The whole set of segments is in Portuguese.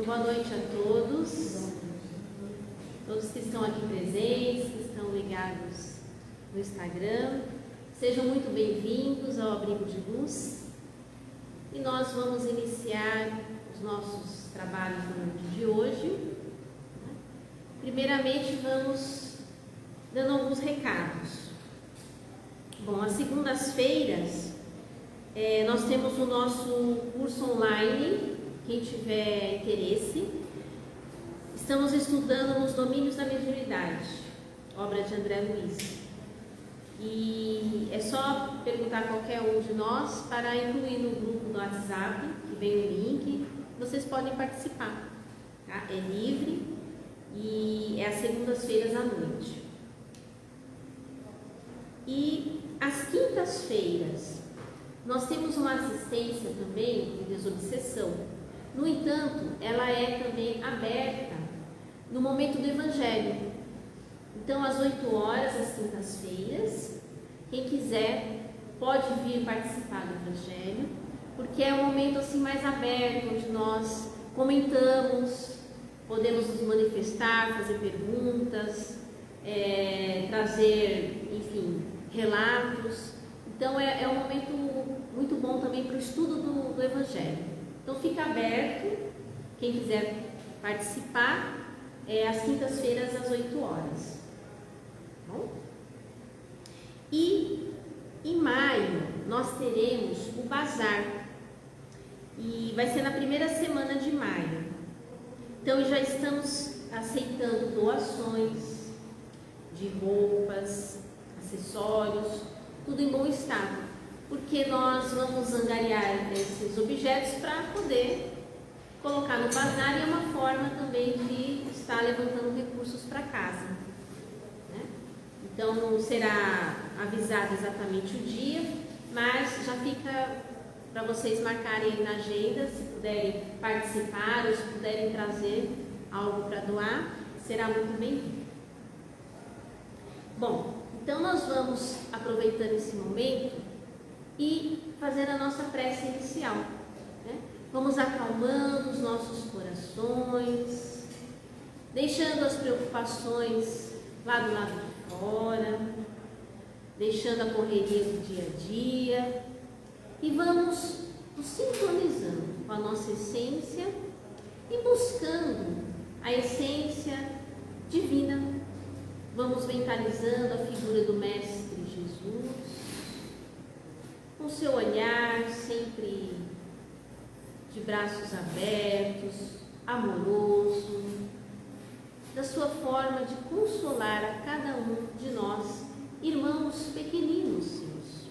Boa noite a todos que estão aqui presentes, que estão ligados no Instagram. Sejam muito bem-vindos ao Abrigo de Luz. E nós vamos iniciar os nossos trabalhos no noite de hoje. Primeiramente, vamos dando alguns recados. Bom, às segundas-feiras, nós temos o nosso curso online. Quem tiver interesse, estamos estudando nos domínios da mediunidade, obra de André Luiz. E é só perguntar a qualquer um de nós para incluir no grupo do WhatsApp, que vem o link, vocês podem participar, tá? É livre e é às segundas-feiras à noite. E às quintas-feiras, nós temos uma assistência também de desobsessão. No entanto, ela é também aberta no momento do Evangelho. Então, às 8 horas, às quintas-feiras, quem quiser pode vir participar do Evangelho, porque é um momento assim mais aberto, onde nós comentamos, podemos nos manifestar, fazer perguntas, trazer, enfim, relatos. Então, é um momento muito bom também para o estudo do Evangelho. Então fica aberto, quem quiser participar, às quintas-feiras às 8 horas. Bom? E em maio nós teremos o bazar, e vai ser na primeira semana de maio. Então já estamos aceitando doações de roupas, acessórios, tudo em bom estado, porque nós vamos angariar esses objetos para poder colocar no bazar, e é uma forma também de estar levantando recursos para casa, né? Então será avisado exatamente o dia, mas já fica para vocês marcarem na agenda, se puderem participar ou se puderem trazer algo para doar, será muito bem-vindo. Bom, então nós vamos aproveitando esse momento e fazer a nossa prece inicial, né? Vamos acalmando os nossos corações, deixando as preocupações lá do lado de fora, deixando a correria do dia a dia, e vamos nos sintonizando com a nossa essência e buscando a essência divina. Vamos mentalizando a figura do Mestre Jesus, com seu olhar sempre de braços abertos, amoroso, da sua forma de consolar a cada um de nós, irmãos pequeninos seus.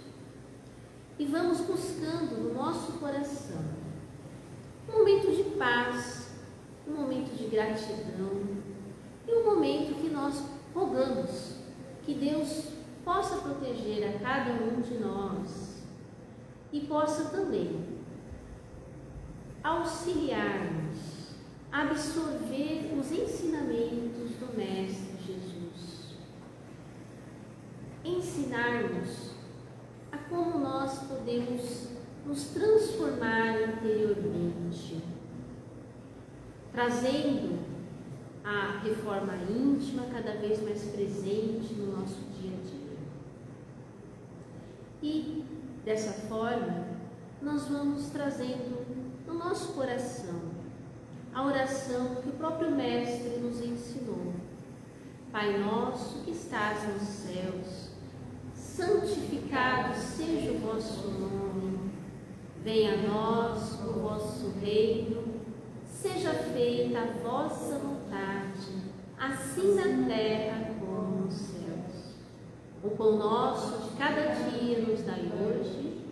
E vamos buscando no nosso coração um momento de paz, um momento de gratidão e um momento que nós rogamos que Deus possa proteger a cada um de nós e possa também auxiliar-nos a absorver os ensinamentos do Mestre Jesus, ensinar-nos a como nós podemos nos transformar interiormente, trazendo a reforma íntima cada vez mais presente no nosso dia a dia. E dessa forma, nós vamos trazendo no nosso coração a oração que o próprio Mestre nos ensinou. Pai nosso que estás nos céus, santificado seja o vosso nome. Venha a nós o vosso reino, seja feita a vossa vontade, assim na terra como nos céus. O pão nosso de cada dia nos dai hoje.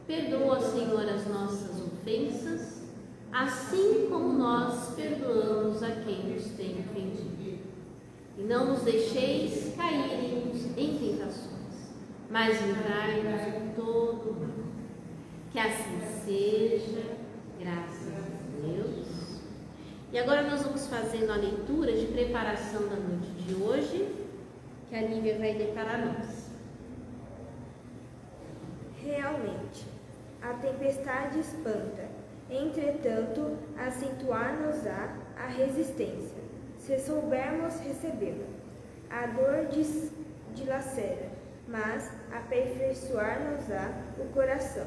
Perdoa, Senhor, as nossas ofensas, assim como nós perdoamos a quem nos tem ofendido. E não nos deixeis cair em tentações, mas livrai-nos de todo mal. Que assim seja, graças a Deus. E agora nós vamos fazendo a leitura de preparação da noite de hoje, que a Lívia vai ler para nós. Realmente, a tempestade espanta Entretanto, acentuar-nos-á a resistência, se soubermos recebê-la. A dor dilacera, mas aperfeiçoar-nos-á o coração,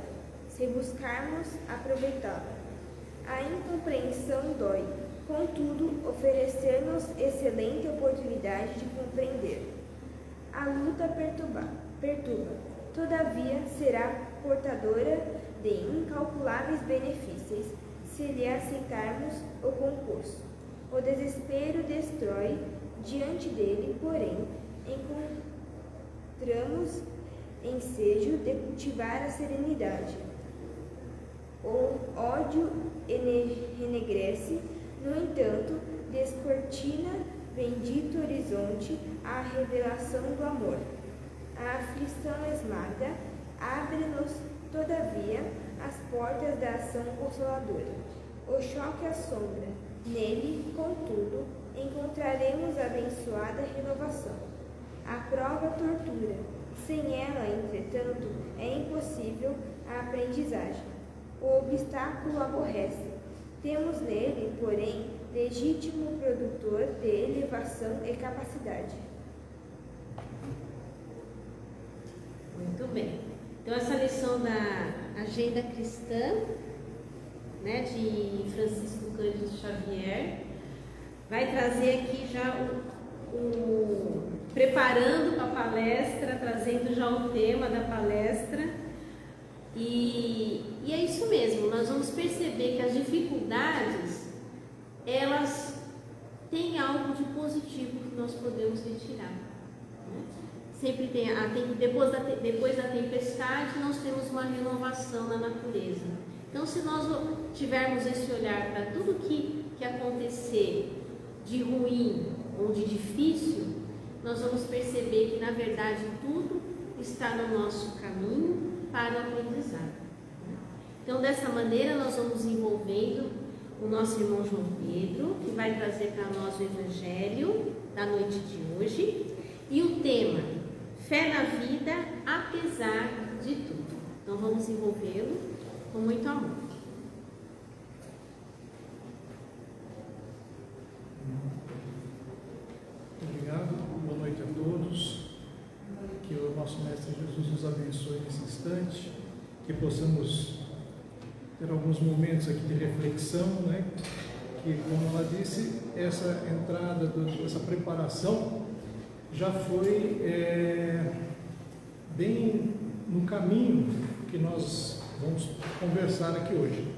se buscarmos aproveitá-la. A incompreensão dói, contudo, oferecer-nos excelente oportunidade de compreender. A luta perturba, todavia será portadora de incalculáveis benefícios, se lhe aceitarmos o concurso. O desespero destrói, diante dele, porém, encontramos ensejo de cultivar a serenidade. O ódio enegrece, no entanto, descortina bendito horizonte à revelação do amor. A aflição esmaga, abre-nos, todavia, as portas da ação consoladora. O choque assombra, nele, contudo, encontraremos abençoada renovação. A prova tortura, sem ela, entretanto, é impossível a aprendizagem. O obstáculo aborrece. Temos nele, porém, legítimo produtor de elevação e capacidade. Muito bem. Então, essa lição da Agenda Cristã, né, de Francisco Cândido Xavier, vai trazer aqui já preparando para a palestra, trazendo já o tema da palestra. E é isso mesmo, nós vamos perceber que as dificuldades, elas têm algo de positivo que nós podemos retirar. Né? Sempre tem depois da tempestade, nós temos uma renovação na natureza. Então, se nós tivermos esse olhar para tudo que acontecer de ruim ou de difícil, nós vamos perceber que, na verdade, tudo está no nosso caminho para o aprendizado. Então, dessa maneira, nós vamos envolvendo o nosso irmão João Pedro, que vai trazer para nós o Evangelho da noite de hoje, e o tema, fé na vida, apesar de tudo. Então, vamos envolvê-lo com muito amor. Obrigado, boa noite a todos. Que o nosso Mestre Jesus nos abençoe nesse instante, que possamos ter alguns momentos aqui de reflexão, né? Que, como ela disse, essa entrada, essa preparação já foi bem no caminho que nós vamos conversar aqui hoje.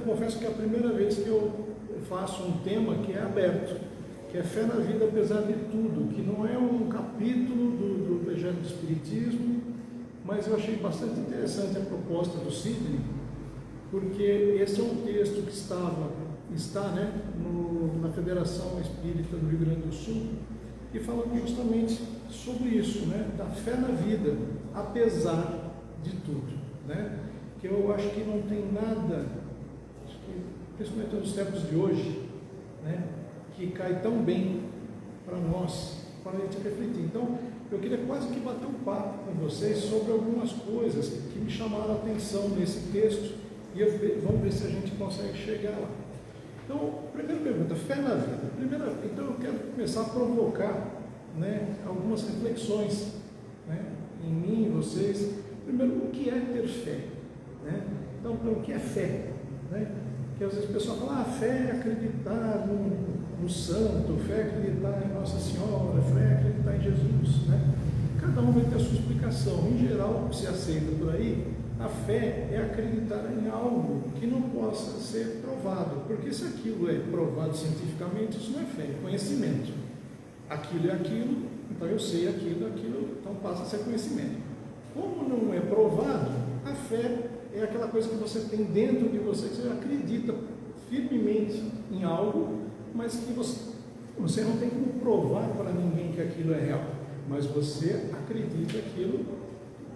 Confesso que é a primeira vez que eu faço um tema que é aberto, que é fé na vida apesar de tudo, que não é um capítulo do Evangelho do Espiritismo, mas eu achei bastante interessante a proposta do Sidney, porque esse é um texto que está na Federação Espírita do Rio Grande do Sul, e fala justamente sobre isso, né, da fé na vida, apesar de tudo, né, que eu acho que não tem nada, principalmente nos tempos de hoje, né, que cai tão bem para nós, para a gente refletir. Então, eu queria quase que bater um papo com vocês sobre algumas coisas que me chamaram a atenção nesse texto, e vamos ver se a gente consegue chegar lá. Então, primeira pergunta, fé na vida. Então, eu quero começar a provocar, né, algumas reflexões, né, em mim, em vocês. Primeiro, o que é ter fé? Né? Então, o que é fé? Né? Porque às vezes o pessoal fala, fé é acreditar no santo, fé é acreditar em Nossa Senhora, fé é acreditar em Jesus. Né? Cada um vai ter a sua explicação. Em geral, se aceita por aí, a fé é acreditar em algo que não possa ser provado, porque se aquilo é provado cientificamente, isso não é fé, é conhecimento. Aquilo é aquilo, então eu sei aquilo, então passa a ser conhecimento. Como não é provado, a fé é aquela coisa que você tem dentro de você, que você acredita firmemente em algo, mas que você não tem como provar para ninguém que aquilo é real, mas você acredita aquilo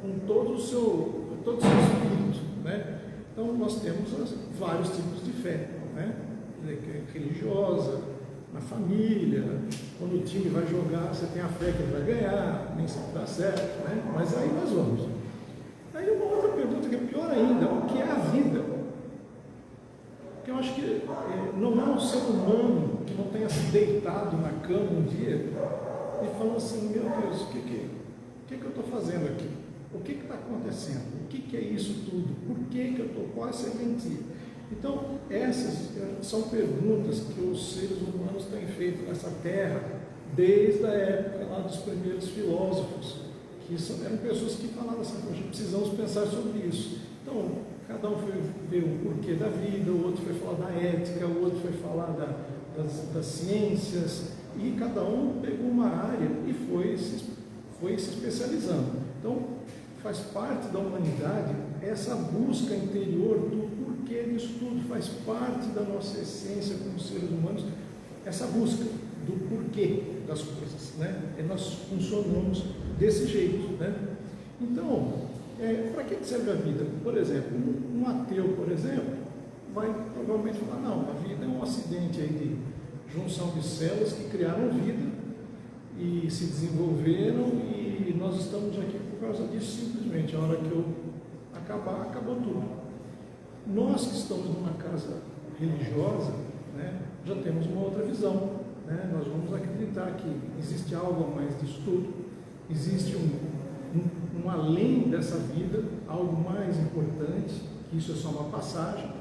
com todo o seu espírito, né? Então nós temos vários tipos de fé, né? Religiosa, na família, quando o time vai jogar, você tem a fé que ele vai ganhar, nem sempre dá certo, né? Mas aí nós vamos. Aí uma outra pergunta que é pior ainda, o que é a vida? Porque eu acho que não há um ser humano que não tenha se deitado na cama um dia e falou assim, meu Deus, o que eu estou fazendo aqui? O que está acontecendo? O que é isso tudo? Por que eu estou? Qual é a serventia? Então, essas são perguntas que os seres humanos têm feito nessa terra desde a época lá dos primeiros filósofos, que eram pessoas que falavam assim, poxa, precisamos pensar sobre isso. Então, cada um foi ver o porquê da vida, o outro foi falar da ética, o outro foi falar das ciências, e cada um pegou uma área e foi se especializando. Então, faz parte da humanidade essa busca interior do porquê disso tudo, faz parte da nossa essência como seres humanos, essa busca do porquê das coisas, né? E nós funcionamos desse jeito, né? Então, para que serve a vida? Por exemplo, um ateu, por exemplo, vai provavelmente falar, não, a vida é um acidente aí de junção de células que criaram vida e se desenvolveram e nós estamos aqui por causa disso simplesmente. A hora que eu acabar, acabou tudo. Nós que estamos numa casa religiosa, né, já temos uma outra visão, né? Nós vamos acreditar que existe algo a mais disso tudo, existe um além dessa vida, algo mais importante, que isso é só uma passagem,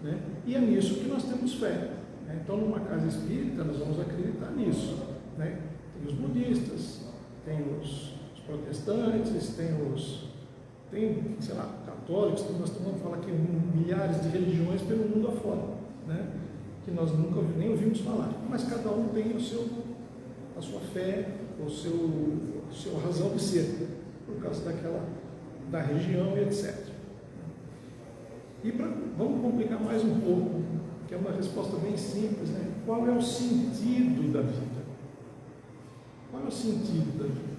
né? E é nisso que nós temos fé, né? Então, numa casa espírita, nós vamos acreditar nisso, né? Tem os budistas, tem os protestantes, tem, sei lá, católicos, nós estamos falando aqui milhares de religiões pelo mundo afora, né? Que nós nunca nem ouvimos falar, mas cada um tem a sua fé, a sua razão de ser, por causa da região e etc. E vamos complicar mais um pouco, que é uma resposta bem simples, né? Qual é o sentido da vida? Qual é o sentido da vida?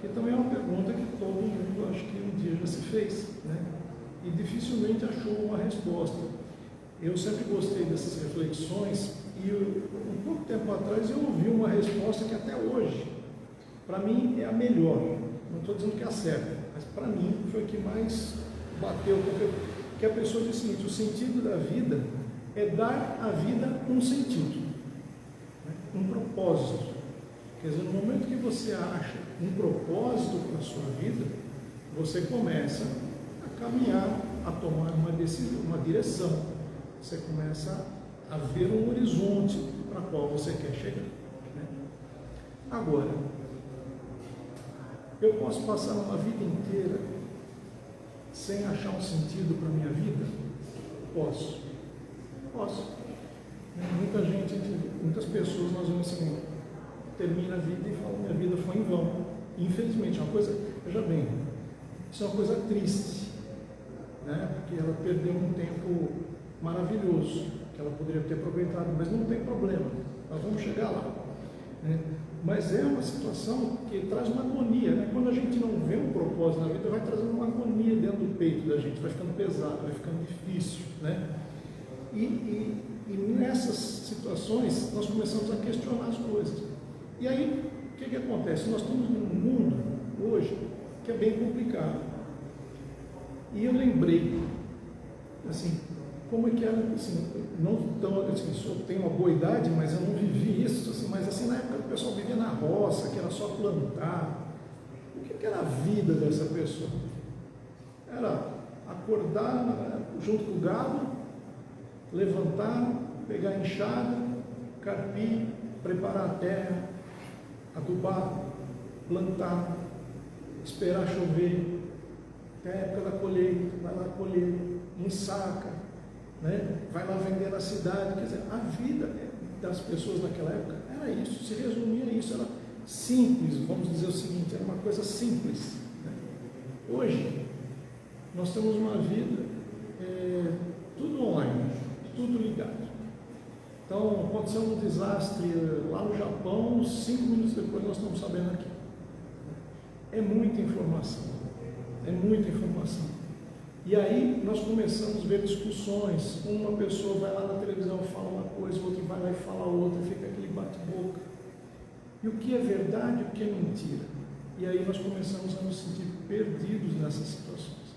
Que também é uma pergunta que todo mundo, acho que um dia já se fez, né? E dificilmente achou uma resposta. Eu sempre gostei dessas reflexões e um pouco tempo atrás eu ouvi uma resposta que até hoje, para mim, é a melhor. Não estou dizendo que é a certa, mas para mim foi o que mais bateu, porque a pessoa diz o seguinte, o sentido da vida é dar à vida um sentido, né? Um propósito. Quer dizer, no momento que você acha um propósito para a sua vida, você começa a caminhar, a tomar uma decisão, uma direção. Você começa a ver um horizonte para qual você quer chegar, né? Agora, eu posso passar uma vida inteira sem achar um sentido para a minha vida? Posso. Muitas pessoas nós vemos assim, termina a vida e fala, minha vida foi em vão. Infelizmente, é uma coisa, veja bem, isso é uma coisa triste, né? Porque ela perdeu um tempo maravilhoso, que ela poderia ter aproveitado, mas não tem problema, nós vamos chegar lá, né? Mas é uma situação que traz uma agonia, né? Quando a gente não vê um propósito na vida, vai trazendo uma agonia dentro do peito da gente, vai ficando pesado, vai ficando difícil, né? E nessas situações nós começamos a questionar as coisas. E aí, o que acontece? Nós estamos num mundo hoje que é bem complicado. E eu lembrei, assim, como é que era, assim, não tão, assim, eu tenho uma boa idade, mas eu não vivi isso, assim, mas assim, na época o pessoal vivia na roça, que era só plantar. O que era a vida dessa pessoa? Era acordar junto com o gado, levantar, pegar a enxada, carpir, preparar a terra, adubar, plantar, esperar chover, até a época da colheita, vai lá colher, ensaca, né? Vai lá vender na cidade. Quer dizer, a vida das pessoas naquela época era isso, se resumia a isso, era simples, vamos dizer o seguinte, era uma coisa simples, né? Hoje, nós temos uma vida, tudo online, tudo ligado. Então, aconteceu um desastre lá no Japão, 5 minutos depois nós estamos sabendo aqui. É muita informação, é muita informação. E aí nós começamos a ver discussões, uma pessoa vai lá na televisão e fala uma coisa, outra vai lá e fala outra, fica aquele bate-boca. E o que é verdade e o que é mentira? E aí nós começamos a nos sentir perdidos nessas situações,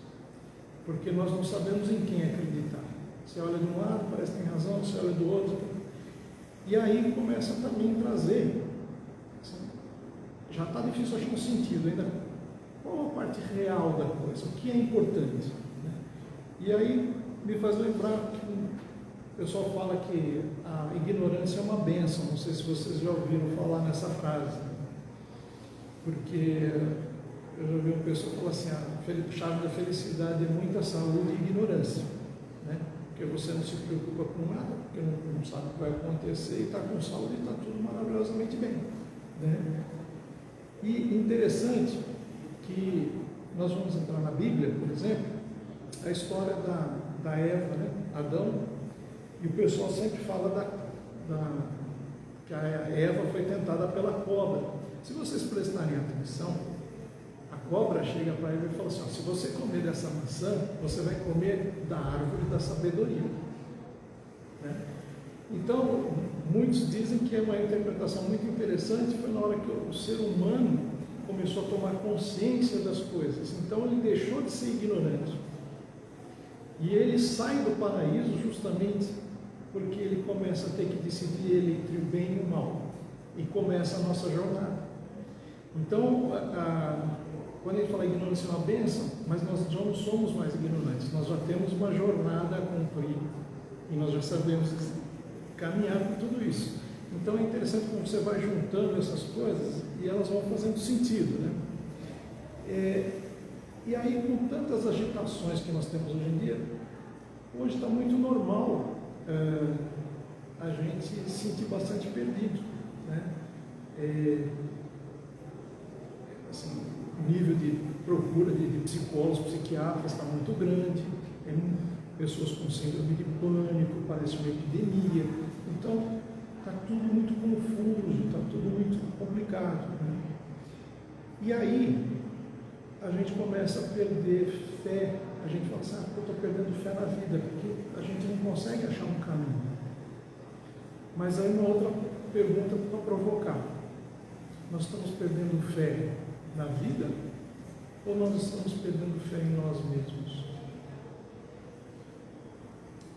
porque nós não sabemos em quem acreditar. Você olha de um lado, parece que tem razão, você olha do outro. E aí começa também a trazer, assim, já está difícil achar um sentido, ainda qual a parte real da coisa, o que é importante, né? E aí me faz lembrar que o pessoal fala que a ignorância é uma bênção, não sei se vocês já ouviram falar nessa frase, porque eu já ouvi uma pessoa falar assim, a chave da felicidade é muita saúde e ignorância, né? Porque você não se preocupa com nada, porque não sabe o que vai acontecer e está com saúde e está tudo maravilhosamente bem, né? E interessante que nós vamos entrar na Bíblia, por exemplo, a história da Eva, né? Adão, e o pessoal sempre fala que a Eva foi tentada pela cobra. Se vocês prestarem atenção, a cobra chega para Eva e fala assim, se você comer dessa maçã, você vai comer da árvore da sabedoria, né? Então, muitos dizem que é uma interpretação muito interessante, foi na hora que o ser humano começou a tomar consciência das coisas, então ele deixou de ser ignorante, e ele sai do paraíso justamente porque ele começa a ter que decidir entre o bem e o mal, e começa a nossa jornada. Então, quando ele fala ignorância é uma bênção, mas nós já não somos mais ignorantes, nós já temos uma jornada a cumprir, e nós já sabemos caminhar por tudo isso. Então é interessante como você vai juntando essas coisas, e elas vão fazendo sentido, né? E aí, com tantas agitações que nós temos hoje em dia, hoje está muito normal a gente se sentir bastante perdido, né? Assim, o nível de procura de psicólogos, psiquiatras está muito grande, tem pessoas com síndrome de pânico, parece uma epidemia, então está tudo muito confuso, está tudo muito complicado, né? E aí a gente começa a perder fé, a gente fala assim, eu estou perdendo fé na vida, porque a gente não consegue achar um caminho. Mas aí uma outra pergunta para provocar, nós estamos perdendo fé na vida, ou nós estamos perdendo fé em nós mesmos?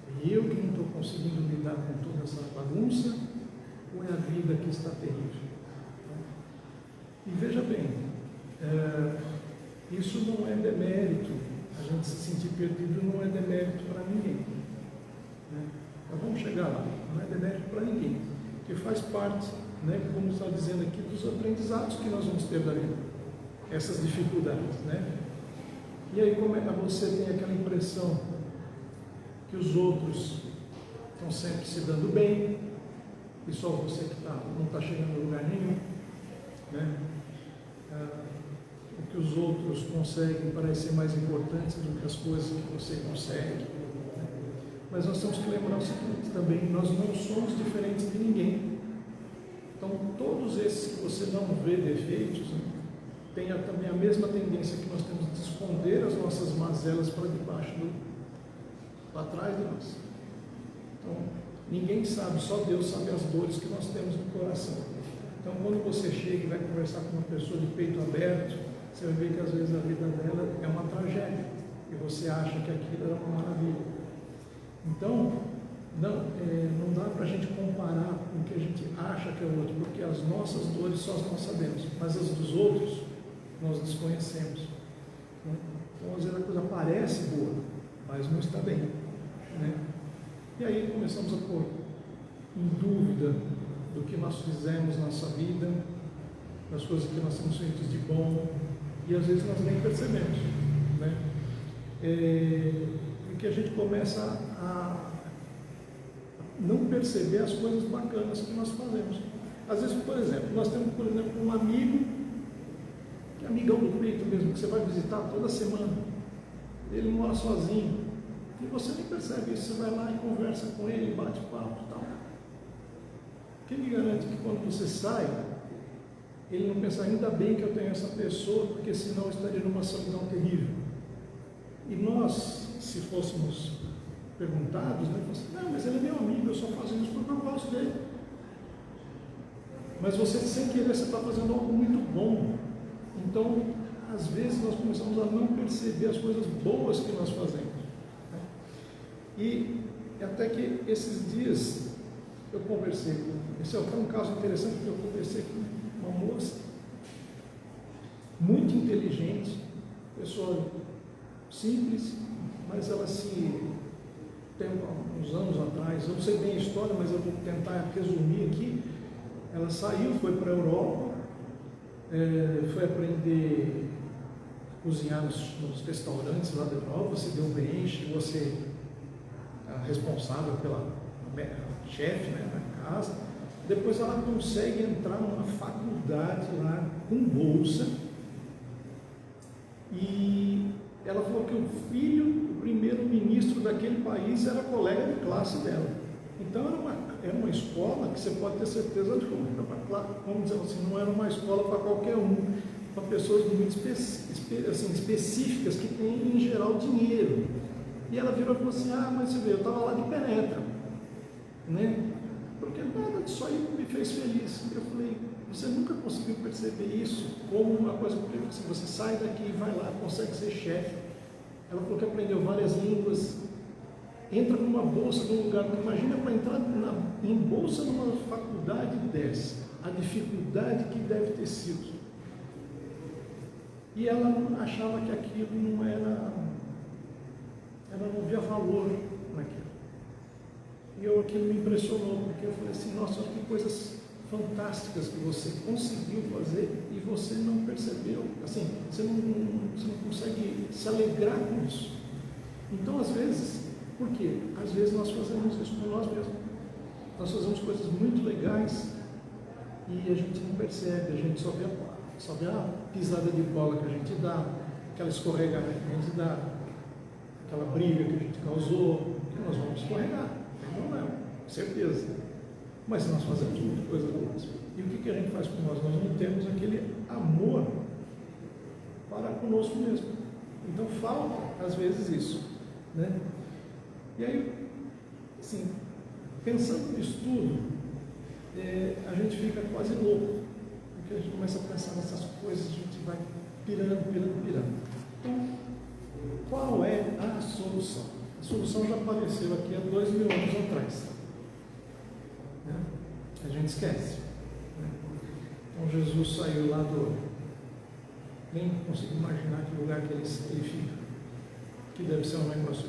É eu que não estou conseguindo lidar com toda essa bagunça, ou é a vida que está terrível? E veja bem, isso não é demérito, a gente se sentir perdido não é demérito para ninguém, né? Então vamos chegar lá, não é demérito para ninguém, que faz parte, né, como está dizendo aqui, dos aprendizados que nós vamos ter da vida, essas dificuldades, né? E aí como é que você tem aquela impressão que os outros estão sempre se dando bem, e só você que não está chegando a lugar nenhum, né? O que os outros conseguem parece ser mais importante do que as coisas que você consegue, né? Mas nós temos que lembrar o seguinte também, nós não somos diferentes de ninguém. Então todos esses que você não vê defeitos, né, têm também a mesma tendência que nós temos de esconder as nossas mazelas para trás de nós. Então ninguém sabe, só Deus sabe as dores que nós temos no coração. Então quando você chega e vai conversar com uma pessoa de peito aberto, você vai ver que às vezes a vida dela é uma tragédia e você acha que aquilo é uma maravilha. Então, não dá para a gente comparar com o que a gente acha que é o outro, porque as nossas dores só nós sabemos, mas as dos outros nós desconhecemos, né? Então, às vezes a coisa parece boa, mas não está bem, né? E aí começamos a pôr em dúvida do que nós fizemos na nossa vida, das coisas que nós temos feito de bom, e às vezes nós nem percebemos, né? Porque a gente começa a não perceber as coisas bacanas que nós fazemos. Às vezes, por exemplo, nós temos, por exemplo, um amigo, que é amigão do peito mesmo, que você vai visitar toda semana, ele mora sozinho, e você nem percebe isso, você vai lá e conversa com ele, bate papo e tal. Quem me garante que quando você sai, ele não pensa, ainda bem que eu tenho essa pessoa, porque senão eu estaria numa solidão terrível. E nós, se fôssemos perguntados, né, assim, não, mas ele é meu amigo, eu só faço isso porque eu gosto dele. Mas você, sem querer, você está fazendo algo muito bom. Então, às vezes, nós começamos a não perceber as coisas boas que nós fazemos, né? E até que esses dias eu conversei com... Esse é um caso interessante, porque eu conversei com uma moça muito inteligente, pessoa simples, mas ela tem uns anos atrás, eu não sei bem a história, mas eu vou tentar resumir aqui. Ela saiu, foi para a Europa, foi aprender a cozinhar nos restaurantes lá da Europa, se deu bem, chegou a ser responsável pela chefe, né, na casa. Depois ela consegue entrar numa faculdade lá com bolsa, e ela falou que o filho do primeiro-ministro daquele país era colega de classe dela. Então era uma escola que você pode ter certeza de como, vamos dizer assim, não era uma escola para qualquer um, para pessoas muito específicas que têm em geral dinheiro. E ela virou e falou assim: mas você vê, eu estava lá de penetra, né? Porque nada disso aí me fez feliz. Eu falei: você nunca conseguiu perceber isso como uma coisa, porque assim, você sai daqui e vai lá, consegue ser chefe. Ela falou que aprendeu várias línguas, entra numa bolsa num lugar, imagina para entrar em bolsa numa faculdade dessa, a dificuldade que deve ter sido. E ela achava que aquilo não era, ela não via valor naquilo. E aquilo me impressionou, porque eu falei assim: nossa, que coisas fantásticas que você conseguiu fazer e você não percebeu, assim, você não consegue se alegrar com isso. Então, às vezes, por quê? Às vezes nós fazemos isso com nós mesmos. Nós fazemos coisas muito legais e a gente não percebe, a gente só vê a pisada de bola que a gente dá, aquela escorregada que a gente dá, aquela briga que a gente causou, que nós vamos escorregar, não é, certeza. Mas nós fazemos muita coisa boas. E o que a gente faz com nós? Nós não temos aquele amor para conosco mesmo. Então falta, às vezes, isso, né? E aí, assim, pensando nisso tudo, a gente fica quase louco, porque a gente começa a pensar nessas coisas, a gente vai pirando. Então, qual é a solução? A solução já apareceu aqui há 2000 anos atrás. A gente esquece. Então Jesus saiu lá nem consigo imaginar que lugar que ele fica, que deve ser um negócio,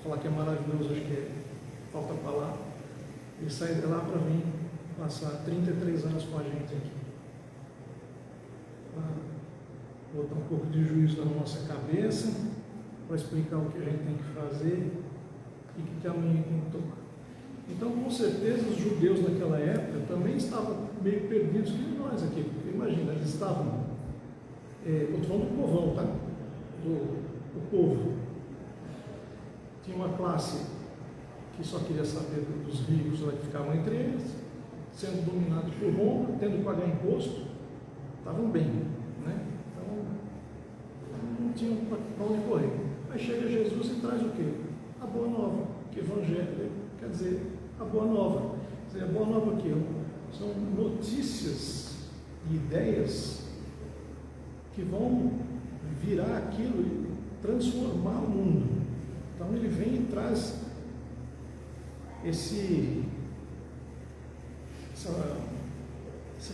falar que é maravilhoso, acho que falta palavra. Ele sai de lá para vir passar 33 anos com a gente aqui, para botar um pouco de juízo na nossa cabeça, para explicar o que a gente tem que fazer e que caminho tem que tomar. Então, com certeza, os judeus naquela época também estavam meio perdidos que nós aqui, porque imagina, eles estavam, eu estou falando do povão, tá? Do povo. Tinha uma classe que só queria saber dos ricos lá que ficavam entre eles, sendo dominados por Roma, tendo que pagar imposto, estavam bem, né? Então, não tinham para onde correr. Aí chega Jesus e traz o quê? A boa nova, que evangelho quer dizer, a boa nova. Quer dizer, a boa nova aqui são notícias e ideias que vão virar aquilo e transformar o mundo. Então ele vem e traz esse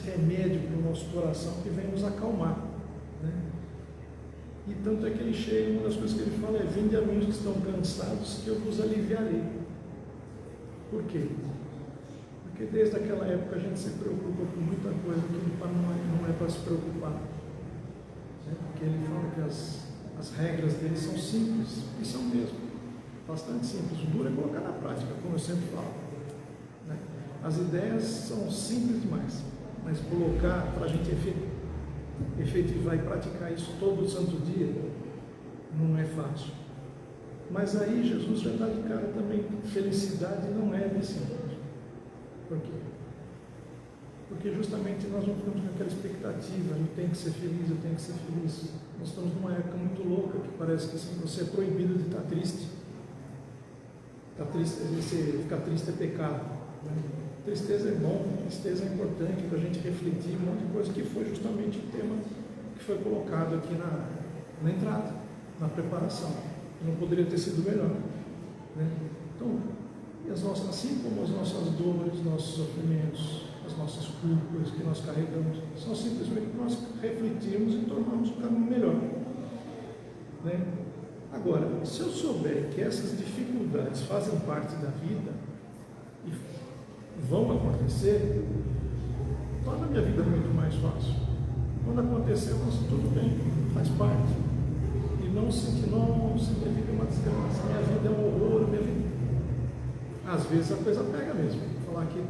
remédio para o nosso coração que vem nos acalmar, né? E tanto é que ele chega, uma das coisas que ele fala é: vinde a mim os que estão cansados, que eu vos aliviarei. Por quê? Porque desde aquela época a gente se preocupa com muita coisa que não é para se preocupar, né? Porque ele fala que as regras dele são simples, e são mesmo, bastante simples. O duro é colocar na prática, como eu sempre falo, né? As ideias são simples demais, mas colocar para a gente efetivar e praticar isso todo santo dia não é fácil. Mas aí Jesus já dá de cara também: felicidade não é simples. Por quê? Porque justamente nós não ficamos com aquela expectativa: eu tenho que ser feliz, eu tenho que ser feliz. Nós estamos numa época muito louca que parece que assim, você é proibido de estar triste. Ficar triste é pecado, né? Tristeza é bom, tristeza é importante para a gente refletir um monte de coisa, que foi justamente o tema que foi colocado aqui na entrada, na preparação. Não poderia ter sido melhor, né? Então, E assim como as nossas dores, nossos sofrimentos, as nossas culpas que nós carregamos, são simplesmente nós refletirmos e tornarmos o caminho melhor. Né? Agora, se eu souber que essas dificuldades fazem parte da vida e vão acontecer, torna a minha vida muito mais fácil. Quando acontecer, tudo bem, faz parte. E não sentir, nossa, minha vida é uma desgraça, minha vida é um horror, minha vida... Às vezes a coisa pega mesmo. Falar que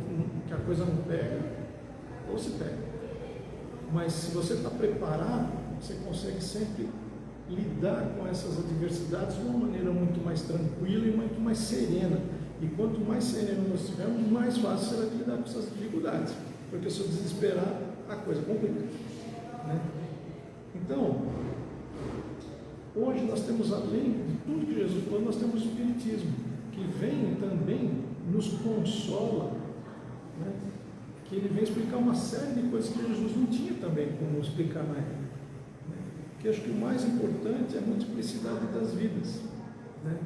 a coisa não pega, ou se pega. Mas se você está preparado, você consegue sempre lidar com essas adversidades de uma maneira muito mais tranquila e muito mais serena. E quanto mais sereno nós estivermos, mais fácil será lidar com essas dificuldades. Porque se eu desesperar, a coisa complica. Né? Então, hoje nós temos, além de tudo que Jesus falou, nós temos o Espiritismo, que vem também, nos consola, né? Que ele vem explicar uma série de coisas que Jesus não tinha também como explicar na época. Né? Que acho que o mais importante é a multiplicidade das vidas. Né?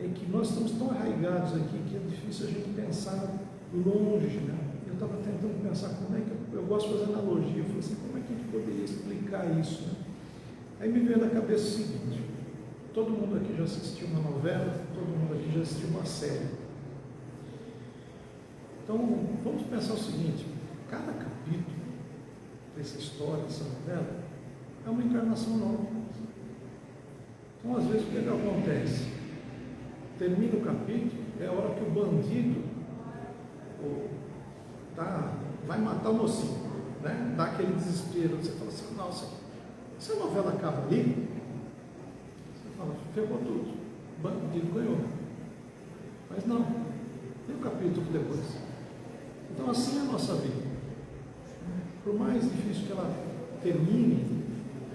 É que nós estamos tão arraigados aqui que é difícil a gente pensar longe. Né? Eu estava tentando pensar como é que eu gosto de fazer analogia. Eu falei assim, como é que a gente poderia explicar isso? Né? Aí me veio na cabeça o seguinte: todo mundo aqui já assistiu uma novela, todo mundo aqui já assistiu uma série. Então, vamos pensar o seguinte: cada capítulo dessa história, dessa novela, é uma encarnação nova. Então, às vezes, o que acontece? Termina o capítulo, é a hora que o bandido vai matar o mocinho, né? Dá aquele desespero, você fala assim, nossa, se a novela acaba ali, você fala, ferrou tudo, o bandido ganhou. Mas não, tem um capítulo depois. Então assim é a nossa vida. Por mais difícil que ela termine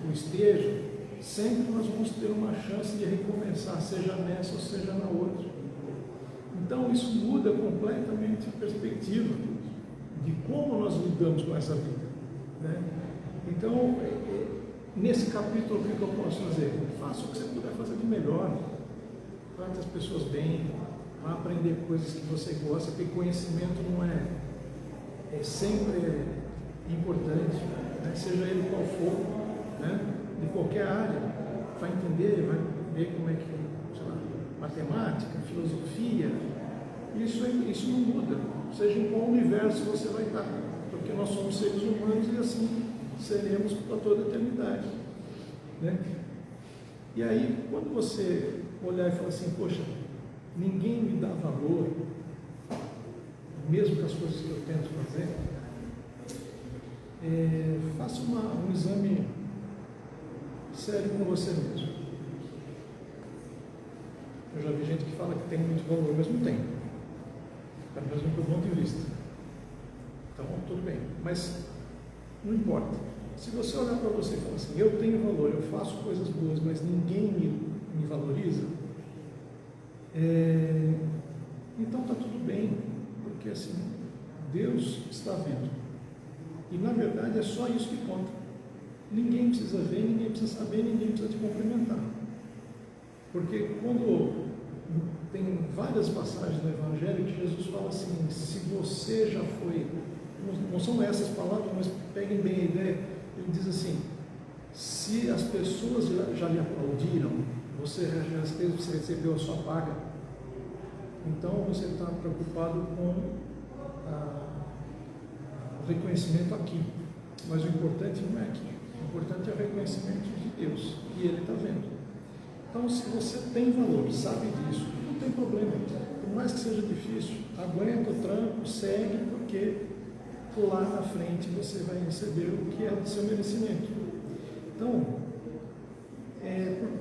ou esteja, sempre nós vamos ter uma chance de recomeçar, seja nessa ou seja na outra. Então isso muda completamente a perspectiva de como nós lidamos com essa vida. Né? Então, nesse capítulo, o que eu posso fazer? Faça o que você puder fazer de melhor. Trate as pessoas bem, vá aprender coisas que você gosta, porque conhecimento não é sempre importante, né? Seja ele qual for, né? De qualquer área, vai entender, vai ver como é que, sei lá, matemática, filosofia, isso não muda, seja em qual universo você vai estar, porque nós somos seres humanos e assim seremos para toda a eternidade. Né? E aí, quando você olhar e falar assim, poxa, ninguém me dá valor, mesmo com as coisas que eu tento fazer, faça um exame sério com você mesmo. Eu já vi gente que fala que tem muito valor, mas não tem. Pelo menos do meu ponto de vista. Então, tudo bem. Mas não importa. Se você olhar para você e falar assim, eu tenho valor, eu faço coisas boas, mas ninguém me valoriza, então está tudo bem. Porque assim, Deus está vindo. E na verdade é só isso que conta. Ninguém precisa ver, ninguém precisa saber, ninguém precisa te cumprimentar. Porque quando tem várias passagens no Evangelho que Jesus fala assim, se você já foi, não são essas palavras, mas peguem bem a ideia, ele diz assim, se as pessoas já lhe aplaudiram, você recebeu a sua paga, então você está preocupado com o reconhecimento aqui, mas o importante não é aqui, o importante é o reconhecimento de Deus, e Ele está vendo. Então, se você tem valor, sabe disso, não tem problema. Por mais que seja difícil, aguenta o tranco, segue, porque lá na frente você vai receber o que é do seu merecimento. Então,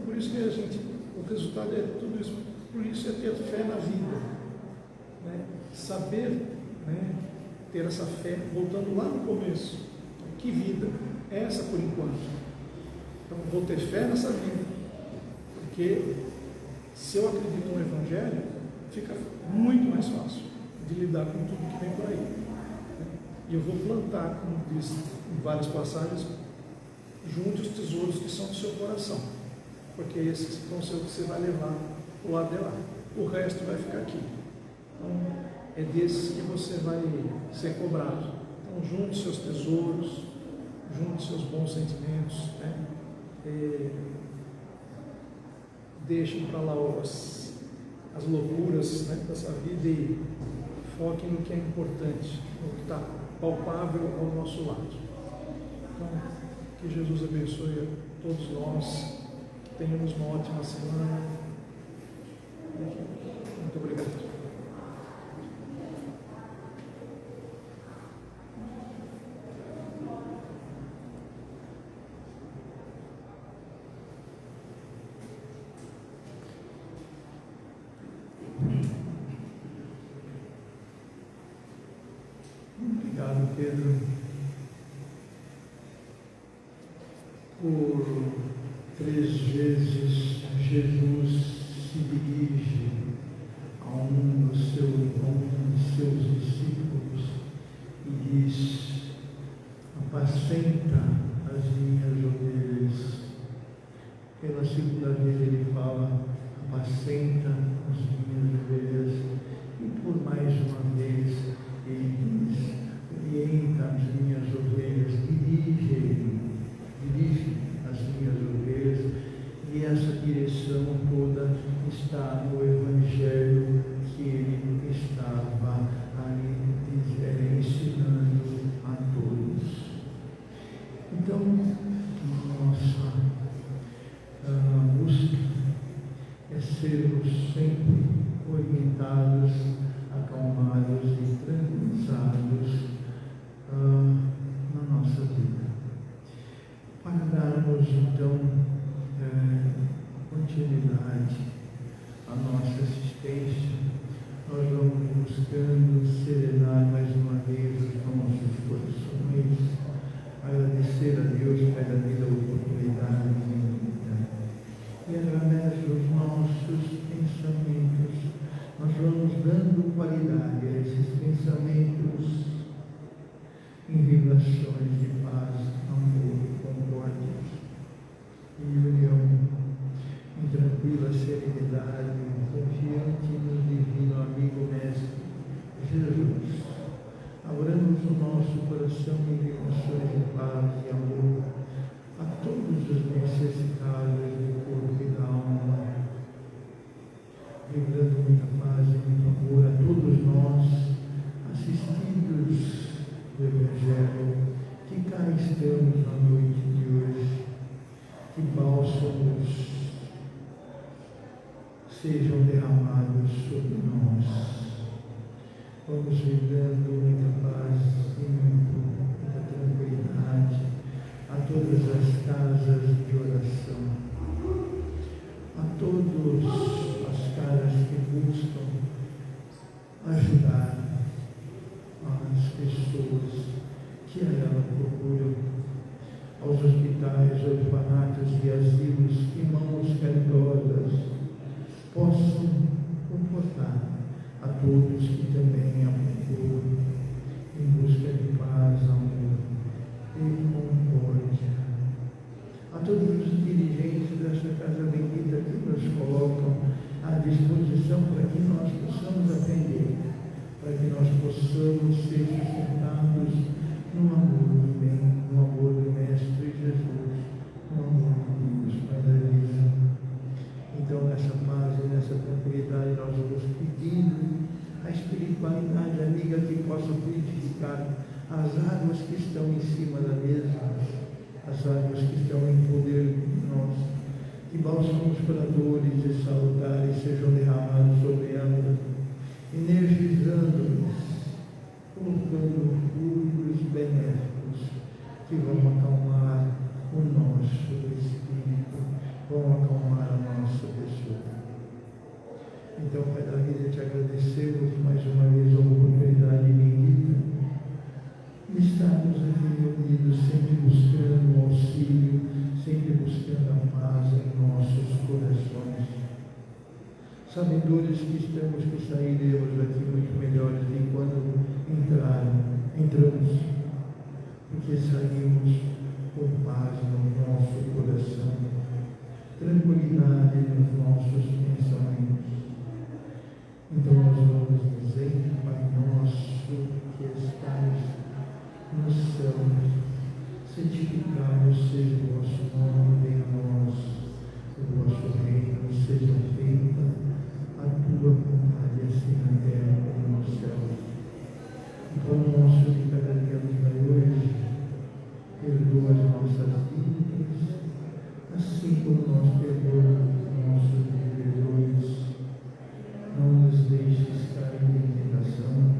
por isso que o resultado é tudo isso. Por isso é ter fé na vida. Né? Saber, né, ter essa fé, voltando lá no começo. Que vida é essa por enquanto? Então, vou ter fé nessa vida. Porque se eu acredito no Evangelho, fica muito mais fácil de lidar com tudo que vem por aí. Né? E eu vou plantar, como diz em várias passagens, junte os tesouros que são do seu coração. Porque esses vão ser o que você vai levar para o lado de lá. O resto vai ficar aqui. Então, é desses que você vai ser cobrado. Então, junte seus tesouros, junte seus bons sentimentos, né? Deixem para lá as loucuras, né, dessa vida e foquem no que é importante, no que está palpável ao nosso lado. Então, que Jesus abençoe a todos nós, que tenhamos uma ótima semana. Muito obrigado. Obrigado, Pedro, por 3 vezes Jesus se dirige a um dos seus discípulos e diz: apacenta as minhas ovelhas. Pela segunda vez ele fala: apacenta as minhas ovelhas. E por mais uma vez ele diz: orienta as minhas ovelhas, dirige as minhas ovelhas. E essa direção toda está no Evangelho que ele estava ali ensinando a todos. Então, nossa busca é sermos sempre orientados, acalmados e tranquilizados na nossa vida. Para darmos então continuidade à nossa assistência, nós vamos buscando serenar mais uma vez os nossos corações, agradecer a Deus pela vida, oportunidade de vida. E através dos nossos pensamentos, nós vamos dando qualidade a esses pensamentos em vibrações de paz, amor, concórdia e união, em tranquila serenidade, confiante no divino amigo mestre Jesus. Abramos o nosso coração em vibrações de paz e amor a todos os necessitados do corpo e da alma, vibrando muita paz e muito amor a todos nós, assistidos do Evangelho, que cá estamos na noite de hoje. Que bálsamos sejam derramados sobre nós. Vamos vibrando muita paz e muita tranquilidade a todas as casas de oração, a todas as casas que buscam ajudar as pessoas que a ela procuram, aos hospitais, orfanatos e asilos, que mãos caridosas possam comportar a todos que também a procuram em busca de paz, amor e concórdia. A todos os dirigentes desta casa bendita que nos colocam à disposição para que nós possamos aprender, para que nós possamos ser sustentados no amor do bem, no amor do Mestre Jesus, no amor de Deus, Pai da vida. Então, nessa paz e nessa tranquilidade, nós vamos pedindo a espiritualidade amiga que possa purificar as águas que estão em cima da mesa, as águas que estão em poder de nós, que bálsamos curadores e salutares sejam derramados sobre elas, energizando-nos, colocando fluidos benéficos que vão acalmar o nosso espírito, vão acalmar a nossa pessoa. Então, Pai da vida, te agradecemos mais uma vez a oportunidade bendita de estarmos aqui reunidos, sempre buscando o auxílio, sempre buscando a paz em nossos corações. Sabedores que estamos, que sairemos daqui muito melhores de quando entramos, porque saímos com paz no nosso coração, tranquilidade nos nossos pensamentos. Então nós vamos dizer perdoa as nossas dívidas, assim como nós perdoamos os nossos devedores. Não nos deixes cair em tentação,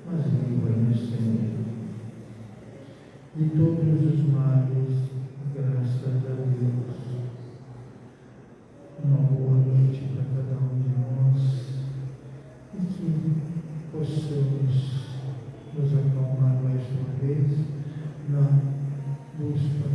mas livra-nos, Senhor, de todos os males, graças a Deus. Uma boa noite para cada um de nós e que possamos nos acalmar mais uma vez na busca